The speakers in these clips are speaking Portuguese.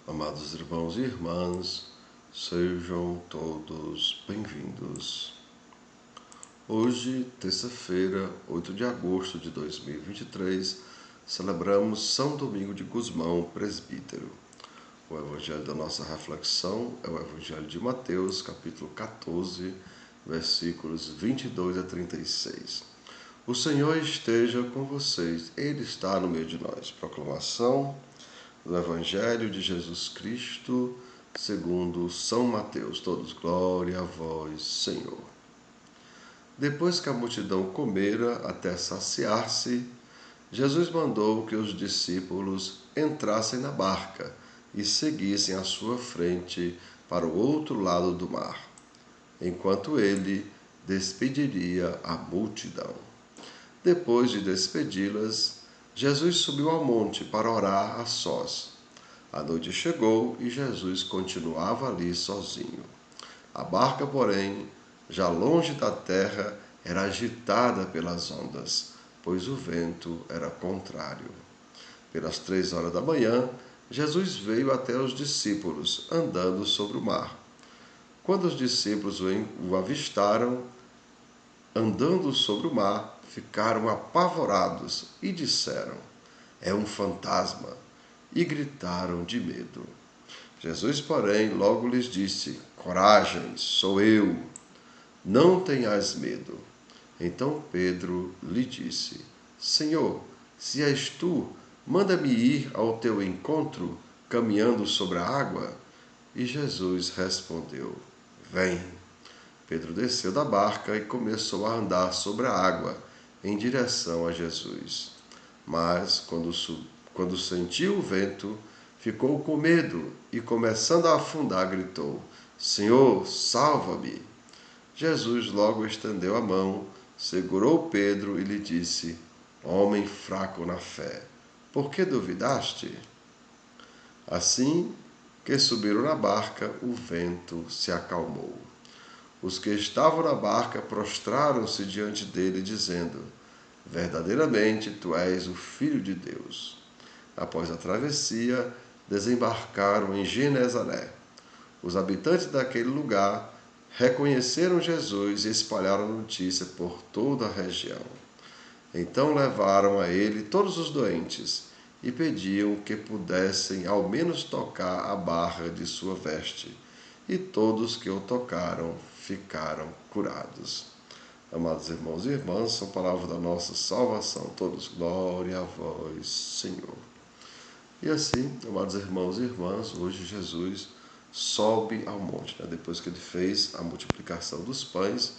Amados irmãos e irmãs, sejam todos bem-vindos. Hoje, terça-feira, 8 de agosto de 2023, celebramos São Domingo de Gusmão, presbítero. O evangelho da nossa reflexão é o evangelho de Mateus, capítulo 14, versículos 22 a 36. O Senhor esteja com vocês, Ele está no meio de nós. Proclamação do Evangelho de Jesus Cristo, segundo São Mateus. Todos, glória a vós, Senhor. Depois que a multidão comera até saciar-se, Jesus mandou que os discípulos entrassem na barca e seguissem à sua frente para o outro lado do mar, enquanto ele despediria a multidão. Depois de despedi-las, Jesus subiu ao monte para orar a sós. A noite chegou e Jesus continuava ali sozinho. A barca, porém, já longe da terra, era agitada pelas ondas, pois o vento era contrário. Pelas 3 horas da manhã, Jesus veio até os discípulos, andando sobre o mar. Quando os discípulos o avistaram, andando sobre o mar, ficaram apavorados e disseram: "É um fantasma!" e gritaram de medo. Jesus, porém, logo lhes disse: "Coragem, sou eu, não tenhais medo." Então Pedro lhe disse: "Senhor, se és tu, manda-me ir ao teu encontro, caminhando sobre a água." E Jesus respondeu: "Vem." Pedro desceu da barca e começou a andar sobre a água, em direção a Jesus. Mas, quando sentiu o vento, ficou com medo e, começando a afundar, gritou: "Senhor, salva-me!" Jesus logo estendeu a mão, segurou Pedro e lhe disse: "Homem fraco na fé, por que duvidaste?" Assim que subiram na barca, o vento se acalmou. Os que estavam na barca prostraram-se diante dele, dizendo: "Verdadeiramente tu és o Filho de Deus." Após a travessia, desembarcaram em Genezaré. Os habitantes daquele lugar reconheceram Jesus e espalharam a notícia por toda a região. Então levaram a ele todos os doentes e pediam que pudessem ao menos tocar a barra de sua veste. E todos que o tocaram ficaram curados. Amados irmãos e irmãs, são palavras da nossa salvação. Todos, glória a vós, Senhor. E assim, amados irmãos e irmãs, hoje Jesus sobe ao monte, depois que ele fez a multiplicação dos pães.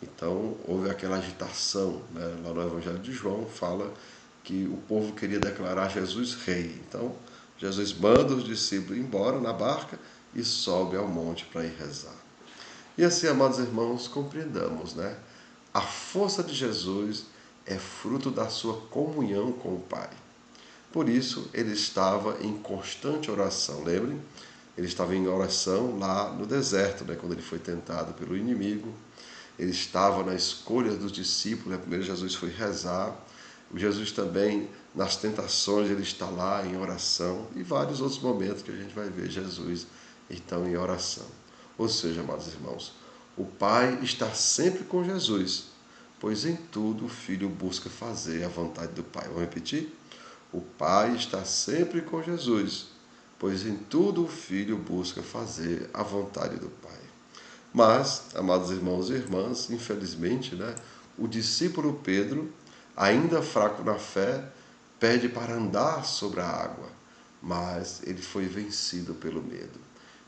Então houve aquela agitação, lá no Evangelho de João fala que o povo queria declarar Jesus rei. Então Jesus manda os discípulos ir embora na barca e sobe ao monte para ir rezar. E assim, amados irmãos, compreendamos, a força de Jesus é fruto da sua comunhão com o Pai. Por isso, ele estava em constante oração. Lembrem? Ele estava em oração lá no deserto, quando ele foi tentado pelo inimigo. Ele estava na escolha dos discípulos. Primeiro Jesus foi rezar. Jesus também, nas tentações, ele está lá em oração. E vários outros momentos que a gente vai ver Jesus, então, em oração. Ou seja, amados irmãos, o Pai está sempre com Jesus, pois em tudo o Filho busca fazer a vontade do Pai. Vamos repetir? O Pai está sempre com Jesus, pois em tudo o Filho busca fazer a vontade do Pai. Mas, amados irmãos e irmãs, infelizmente, o discípulo Pedro, ainda fraco na fé, pede para andar sobre a água, mas ele foi vencido pelo medo.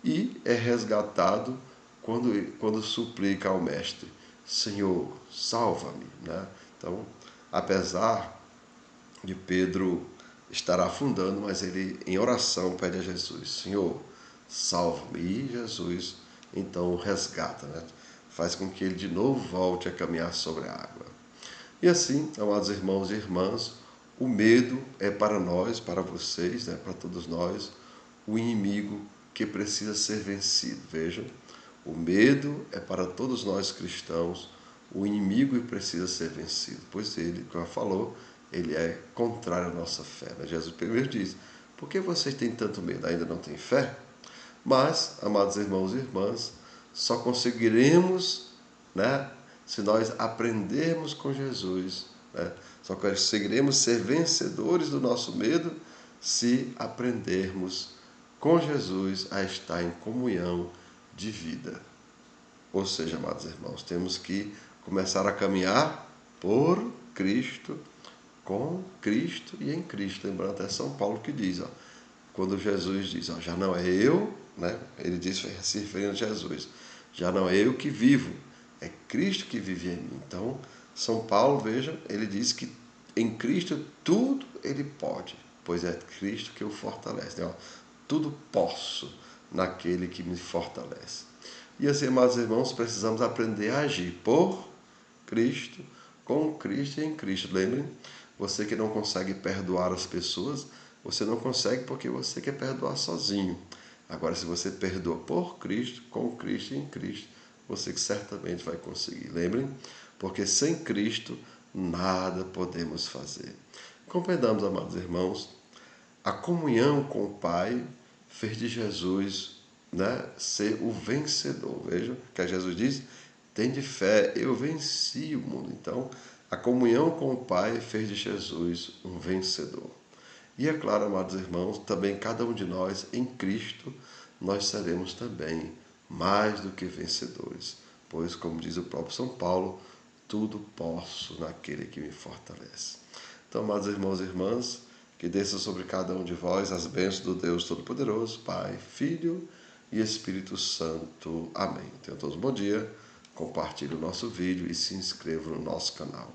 E é resgatado quando suplica ao Mestre: "Senhor, salva-me." Então, apesar de Pedro estar afundando, mas ele, em oração, pede a Jesus: "Senhor, salva-me." E Jesus, então, o resgata, faz com que ele de novo volte a caminhar sobre a água. E assim, amados irmãos e irmãs, o medo é para nós, para vocês, para todos nós, o inimigo que precisa ser vencido. Vejam, o medo é para todos nós cristãos o inimigo que precisa ser vencido, pois ele, como falou, ele é contrário à nossa fé. Jesus primeiro diz: Por que vocês têm tanto medo? Ainda não têm fé? Mas, amados irmãos e irmãs, só conseguiremos, né, se nós aprendermos com Jesus, né? Só conseguiremos ser vencedores do nosso medo se aprendermos com Jesus a estar em comunhão de vida. Ou seja, amados irmãos, temos que começar a caminhar por Cristo, com Cristo e em Cristo. Lembrando até São Paulo que diz, ó, quando Jesus diz, ó, já não é eu, né? Ele diz, se referindo a Jesus, já não é eu que vivo, é Cristo que vive em mim. Então, São Paulo, veja, ele diz que em Cristo tudo ele pode, pois é Cristo que o fortalece. Né? Tudo posso naquele que me fortalece. E assim, amados irmãos, precisamos aprender a agir por Cristo, com Cristo e em Cristo. Lembrem, você que não consegue perdoar as pessoas, você não consegue porque você quer perdoar sozinho. Agora, se você perdoa por Cristo, com Cristo e em Cristo, você que certamente vai conseguir. Lembrem, porque sem Cristo nada podemos fazer. Compreendamos, amados irmãos, a comunhão com o Pai fez de Jesus, né, ser o vencedor. Veja que Jesus diz, tende fé, eu venci o mundo. Então, a comunhão com o Pai fez de Jesus um vencedor. E é claro, amados irmãos, também cada um de nós, em Cristo, nós seremos também mais do que vencedores. Pois, como diz o próprio São Paulo, tudo posso naquele que me fortalece. Então, amados irmãos e irmãs, que desça sobre cada um de vós as bênçãos do Deus Todo-Poderoso, Pai, Filho e Espírito Santo. Amém. Tenham todos um bom dia, compartilhe o nosso vídeo e se inscrevam no nosso canal.